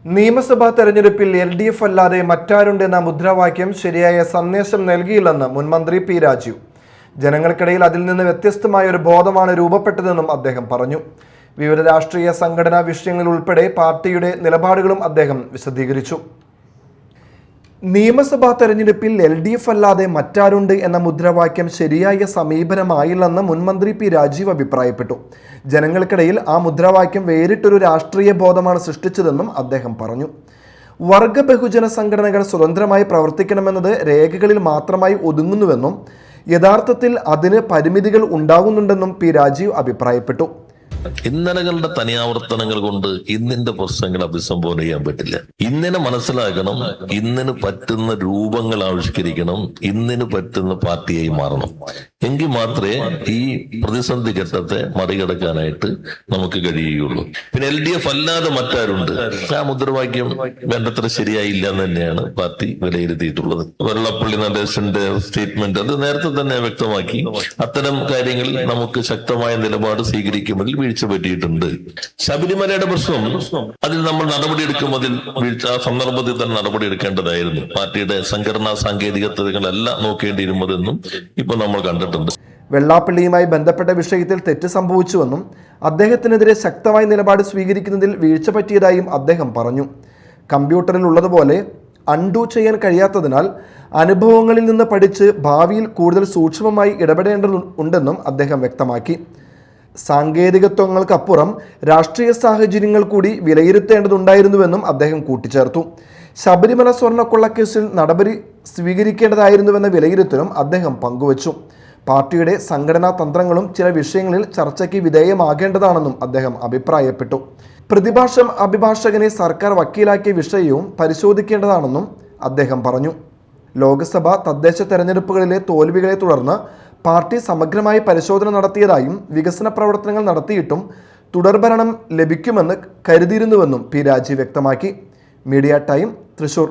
നിയമസഭാ തെരഞ്ഞെടുപ്പിൽ LDF അല്ലാതെ മറ്റാരുണ്ടെന്ന മുദ്രാവാക്യം ശരിയായ സന്ദേശം നൽകിയില്ലെന്ന് മുൻമന്ത്രി പി രാജീവ്. ജനങ്ങൾക്കിടയിൽ അതിൽ നിന്ന് വ്യത്യസ്തമായ ഒരു ബോധമാണ് രൂപപ്പെട്ടതെന്നും അദ്ദേഹം പറഞ്ഞു. വിവിധ രാഷ്ട്രീയ സംഘടനാ വിഷയങ്ങൾ ഉൾപ്പെടെ പാർട്ടിയുടെ നിലപാടുകളും അദ്ദേഹം വിശദീകരിച്ചു. നിയമസഭാ തെരഞ്ഞെടുപ്പിൽ LDF അല്ലാതെ മറ്റാരുണ്ട് എന്ന മുദ്രാവാക്യം ശരിയായ സമീപനമായില്ലെന്ന് മുൻമന്ത്രി പി രാജീവ് അഭിപ്രായപ്പെട്ടു. ജനങ്ങൾക്കിടയിൽ ആ മുദ്രാവാക്യം വേറിട്ടൊരു രാഷ്ട്രീയ ബോധമാണ് സൃഷ്ടിച്ചതെന്നും അദ്ദേഹം പറഞ്ഞു. വർഗ ബഹുജന സംഘടനകൾ സ്വതന്ത്രമായി പ്രവർത്തിക്കണമെന്നത് രേഖകളിൽ മാത്രമായി ഒതുങ്ങുന്നുവെന്നും യഥാർത്ഥത്തിൽ അതിന് പരിമിതികൾ ഉണ്ടാകുന്നുണ്ടെന്നും പി രാജീവ് അഭിപ്രായപ്പെട്ടു. ഇന്നലകളുടെ തനിയാവർത്തനങ്ങൾ കൊണ്ട് ഇന്നിന്റെ പ്രശ്നങ്ങൾ അഭിസംബോധന ചെയ്യാൻ പറ്റില്ല. ഇന്നിനെ മനസ്സിലാക്കണം, ഇന്നിന് പറ്റുന്ന രൂപങ്ങൾ ആവിഷ്കരിക്കണം, ഇന്നിന് പറ്റുന്ന പാർട്ടിയായി മാറണം. എങ്കിൽ മാത്രമേ ഈ പ്രതിസന്ധി ഘട്ടത്തെ മറികടക്കാനായിട്ട് നമുക്ക് കഴിയുകയുള്ളൂ. പിന്നെ LDF അല്ലാതെ മറ്റാരുണ്ട്, ആ മുദ്രാവാക്യം വേണ്ടത്ര ശരിയായില്ല എന്ന് തന്നെയാണ് പാർട്ടി വിലയിരുത്തിയിട്ടുള്ളത്. വെള്ളപ്പള്ളി നടേശന്റെ സ്റ്റേറ്റ്മെന്റ് അത് നേരത്തെ തന്നെ വ്യക്തമാക്കി. അത്തരം കാര്യങ്ങളിൽ നമുക്ക് ശക്തമായ നിലപാട് സ്വീകരിക്കുമെങ്കിൽ വീഴ്ച പറ്റിയിട്ടുണ്ട്. ശബരിമലയുടെ പ്രശ്നം അതിൽ നമ്മൾ നടപടിയെടുക്കുമ്പോൾ വീഴ്ച ആ സന്ദർഭത്തിൽ തന്നെ നടപടിയെടുക്കേണ്ടതായിരുന്നു. പാർട്ടിയുടെ സംഘടനാ സാങ്കേതികത്വങ്ങളല്ല നോക്കേണ്ടിയിരുന്നതെന്നും ഇപ്പൊ നമ്മൾ കണ്ടിട്ടുണ്ട്. വെള്ളാപ്പള്ളിയുമായി ബന്ധപ്പെട്ട വിഷയത്തിൽ തെറ്റ് സംഭവിച്ചുവെന്നും അദ്ദേഹത്തിനെതിരെ ശക്തമായ നിലപാട് സ്വീകരിക്കുന്നതിൽ വീഴ്ച പറ്റിയതായും അദ്ദേഹം പറഞ്ഞു. കമ്പ്യൂട്ടറിൽ ഉള്ളതുപോലെ അൺഡു ചെയ്യാൻ കഴിയാത്തതിനാൽ അനുഭവങ്ങളിൽ നിന്ന് പഠിച്ച് ഭാവിയിൽ കൂടുതൽ സൂക്ഷ്മമായി ഇടപെടേണ്ടതുണ്ടെന്നും അദ്ദേഹം വ്യക്തമാക്കി. സാങ്കേതികത്വങ്ങൾക്കപ്പുറം രാഷ്ട്രീയ സാഹചര്യങ്ങൾ കൂടി വിലയിരുത്തേണ്ടതുണ്ടായിരുന്നുവെന്നും അദ്ദേഹം കൂട്ടിച്ചേർത്തു. ശബരിമല സ്വർണ്ണക്കൊള്ളക്കേസിൽ നടപടി സ്വീകരിക്കേണ്ടതായിരുന്നുവെന്ന വിലയിരുത്തലും അദ്ദേഹം പങ്കുവച്ചു. പാർട്ടിയുടെ സംഘടനാ തന്ത്രങ്ങളും ചില വിഷയങ്ങളിൽ ചർച്ചയ്ക്ക് വിധേയമാകേണ്ടതാണെന്നും അദ്ദേഹം അഭിപ്രായപ്പെട്ടു. പ്രതിഭാഷം അഭിഭാഷകനെ സർക്കാർ വക്കീലാക്കിയ വിഷയവും പരിശോധിക്കേണ്ടതാണെന്നും അദ്ദേഹം പറഞ്ഞു. ലോക്സഭ തദ്ദേശ തെരഞ്ഞെടുപ്പുകളിലെ തോൽവികളെ തുടർന്ന് പാർട്ടി സമഗ്രമായി പരിശോധന നടത്തിയതായും വികസന പ്രവർത്തനങ്ങൾ നടത്തിയിട്ടും തുടർഭരണം ലഭിക്കുമെന്ന് കരുതിയിരുന്നുവെന്നും പി രാജീവ് വ്യക്തമാക്കി. Media time, Thrissur.